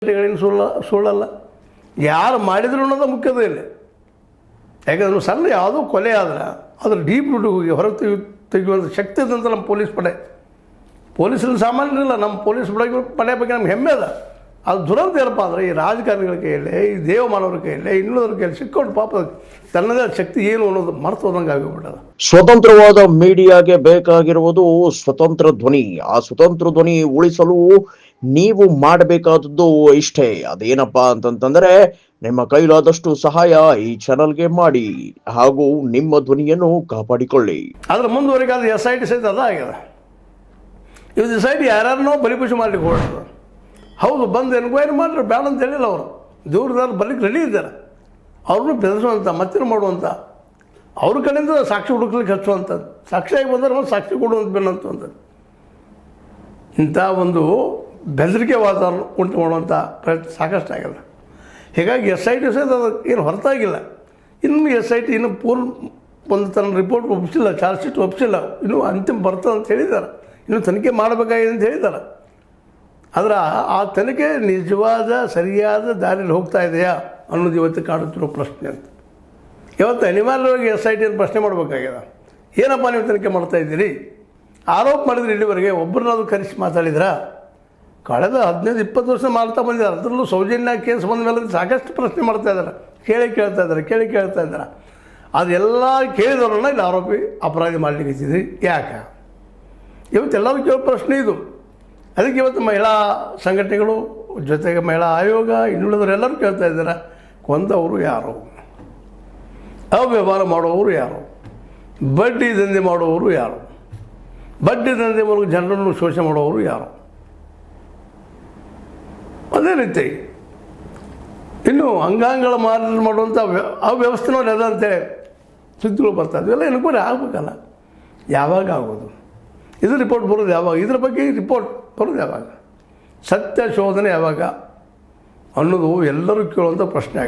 ಸುಳ್ಳಲ್ಲ, ಯಾರು ಮಾಡಿದ್ರು ಅನ್ನೋದು ಮುಖ್ಯದ ಇಲ್ಲ. ಯಾಕಂದ್ರೆ ಸಣ್ಣ ಯಾವುದೋ ಕೊಲೆ ಆದ್ರೆ ಅದ್ರ ಡೀಪ್ ರೂಟ್ ಹೋಗಿ ಹೊರಗೆ ತೆಗೆಯುವಂಥ ಶಕ್ತಿ ಇದ್ದಂಥ ನಮ್ಮ ಪೊಲೀಸ್ ಪಡೆ. ಪೊಲೀಸಲ್ಲಿ ಸಾಮಾನ್ಯರಿಲ್ಲ, ನಮ್ಮ ಪೊಲೀಸ್ ಪಡೆ ಬಗ್ಗೆ ನಮ್ಗೆ ಹೆಮ್ಮೆ ಅದ. ಅದು ದುರಂತ ಏನಪ್ಪ ಅಂದರೆ ಈ ರಾಜಕಾರಣಿಗಳ ಕೈಯಲ್ಲಿ, ಈ ದೇವಮಾನವರ ಕೈಯಲ್ಲಿ, ಇನ್ನುಳಿದ್ರ ಕೈಯಲ್ಲಿ ಸಿಕ್ಕೊಂಡು ಪಾಪ ತನ್ನದೇ ಶಕ್ತಿ ಏನು ಅನ್ನೋದು ಮರೆತು ಹೋದಂಗೆ ಆಗಿಬಿಟ್ಟದ. ಸ್ವತಂತ್ರವಾದ ಮೀಡಿಯಾಗೆ ಬೇಕಾಗಿರುವುದು ಸ್ವತಂತ್ರ ಧ್ವನಿ. ಆ ಸ್ವತಂತ್ರ ಧ್ವನಿ ಉಳಿಸಲು ನೀವು ಮಾಡಬೇಕಾದದ್ದು ಇಷ್ಟೇ. ಅದೇನಪ್ಪಾ ಅಂತಂತಂದ್ರೆ ನಿಮ್ಮ ಕೈಲಾದಷ್ಟು ಸಹಾಯ ಈ ಚಾನಲ್ಗೆ ಮಾಡಿ ಹಾಗೂ ನಿಮ್ಮ ಧ್ವನಿಯನ್ನು ಕಾಪಾಡಿಕೊಳ್ಳಿ. ಅದ್ರ ಮುಂದುವರೆಗಾದ SIT ಸಹಿತ ಅದ ಆಗ್ಯದ. ಇದು SIT ಯಾರ್ಯಾರನ್ನೋ ಬಲಿಪಶು ಮಾಡ್ಲಿಕ್ಕೆ ಹೊರಟರು. ಹೌದು, ಬಂದು ಎನ್ಕ್ವೈರಿ ಮಾಡ್ರೆ ಬೇಡ ಅಂತ ಹೇಳಿಲ್ಲ. ಅವರು ದೂರದಲ್ಲಿ ಬರ್ಲಿಕ್ಕೆ ರೆಡಿ ಇದ್ದಾರೆ. ಅವ್ರನ್ನೂ ಬೆದರಿಸುವಂಥ, ಮತ್ತೇನು ಮಾಡುವಂಥ, ಅವ್ರ ಕಡೆಯಿಂದ ಸಾಕ್ಷಿ ಹುಡುಕ್ಲಿಕ್ಕೆ ಹಚ್ಚುವಂಥದ್ದು, ಸಾಕ್ಷಿಯಾಗಿ ಬಂದರೆ ಮತ್ತು ಸಾಕ್ಷಿ ಕೊಡುವಂಥ ಬೆನ್ನಂಥದ್ದು. ಇಂಥ ಒಂದು ಬೆದರಿಕೆ ವಾತಾವರಣ ಉಂಟು ಮಾಡುವಂಥ ಪ್ರಯತ್ನ ಸಾಕಷ್ಟು ಆಗಿಲ್ಲ. ಹೀಗಾಗಿ SIT ಸಹಿತ ಏನು ಹೊರತಾಗಿಲ್ಲ. ಇನ್ನು SIT ಇನ್ನು ಪೂರ್ಣ ಒಂದು ತನ್ನ ರಿಪೋರ್ಟ್ ಒಪ್ಪಿಸಿಲ್ಲ, ಚಾರ್ಜ್ ಶೀಟ್ ಒಪ್ಪಿಸಿಲ್ಲ, ಇನ್ನೂ ಅಂತಿಮ ಬರ್ತದೆ ಅಂತ ಹೇಳಿದ್ದಾರೆ. ಇನ್ನೂ ತನಿಖೆ ಮಾಡಬೇಕಾಗಿದೆ ಅಂತ ಹೇಳಿದ್ದಾರೆ. ಆದರೆ ಆ ತನಿಖೆ ನಿಜವಾದ ಸರಿಯಾದ ದಾರಿಯಲ್ಲಿ ಹೋಗ್ತಾ ಇದೆಯಾ ಅನ್ನೋದು ಇವತ್ತು ಕಾಡುತ್ತಿರೋ ಪ್ರಶ್ನೆ ಅಂತ. ಇವತ್ತು ಅನಿವಾರ್ಯವಾಗಿ SIT ಪ್ರಶ್ನೆ ಮಾಡಬೇಕಾಗಿದೆ. ಏನಪ್ಪ ನೀವು ತನಿಖೆ ಮಾಡ್ತಾಯಿದ್ದೀರಿ? ಆರೋಪ ಮಾಡಿದ್ರೆ ಇಲ್ಲಿವರೆಗೆ ಒಬ್ಬರನ್ನಾದ್ರು ಕರೆಸಿ ಮಾತಾಡಿದ್ರ? ಕಳೆದ 15-20 ವರ್ಷ ಮಾಡ್ತಾ ಬಂದಿದ್ದಾರೆ. ಅದರಲ್ಲೂ ಸೌಜನ್ಯ ಕೇಸ್ ಬಂದ ಮೇಲೆ ಸಾಕಷ್ಟು ಪ್ರಶ್ನೆ ಮಾಡ್ತಾ ಇದ್ದಾರೆ, ಕೇಳ್ತಾ ಇದ್ದಾರೆ. ಅದೆಲ್ಲ ಕೇಳಿದವ್ರನ್ನ ಇಲ್ಲಿ ಆರೋಪಿ ಅಪರಾಧಿ ಮಾಡಲಿಕ್ಕೆ ಯಾಕೆ? ಇವತ್ತೆಲ್ಲರೂ ಕೇಳೋ ಪ್ರಶ್ನೆ ಇದು. ಅದಕ್ಕೆ ಇವತ್ತು ಮಹಿಳಾ ಸಂಘಟನೆಗಳು ಜೊತೆಗೆ ಮಹಿಳಾ ಆಯೋಗ ಇನ್ನುಳಿದವರೆಲ್ಲರೂ ಕೇಳ್ತಾ ಇದ್ದಾರೆ, ಕೊಂದವರು ಯಾರು? ಅವ್ಯವಹಾರ ಮಾಡುವವರು ಯಾರು? ಬಡ್ಡಿ ದಂಧೆ ಮಾಡುವವರು ಯಾರು? ಬಡ್ಡಿ ದಂಧೆ ಮೂಲಕ ಜನರನ್ನು ಶೋಷಣೆ ಮಾಡುವವರು ಯಾರು? ಅದೇ ರೀತಿ ಇನ್ನು ಅಂಗಾಂಗಗಳ ಮಾರಾಟ ಮಾಡುವಂಥ ಅವ್ಯವಸ್ಥೆನವ್ರು ಅದ ಅಂತೇಳಿ ಸುದ್ದಿಗಳು ಬರ್ತಾ ಇವೆಲ್ಲ ಎನ್ಕ್ವೈರಿ ಆಗಬೇಕಲ್ಲ. ಯಾವಾಗ ಆಗೋದು? ಇದು ರಿಪೋರ್ಟ್ ಬರೋದು ಯಾವಾಗ? ಇದ್ರ ಬಗ್ಗೆ ರಿಪೋರ್ಟ್ ಬರೋದು ಯಾವಾಗ? ಸತ್ಯ ಶೋಧನೆ ಯಾವಾಗ ಅನ್ನೋದು ಎಲ್ಲರೂ ಕೇಳುವಂಥ ಪ್ರಶ್ನೆ ಆಗಿದೆ.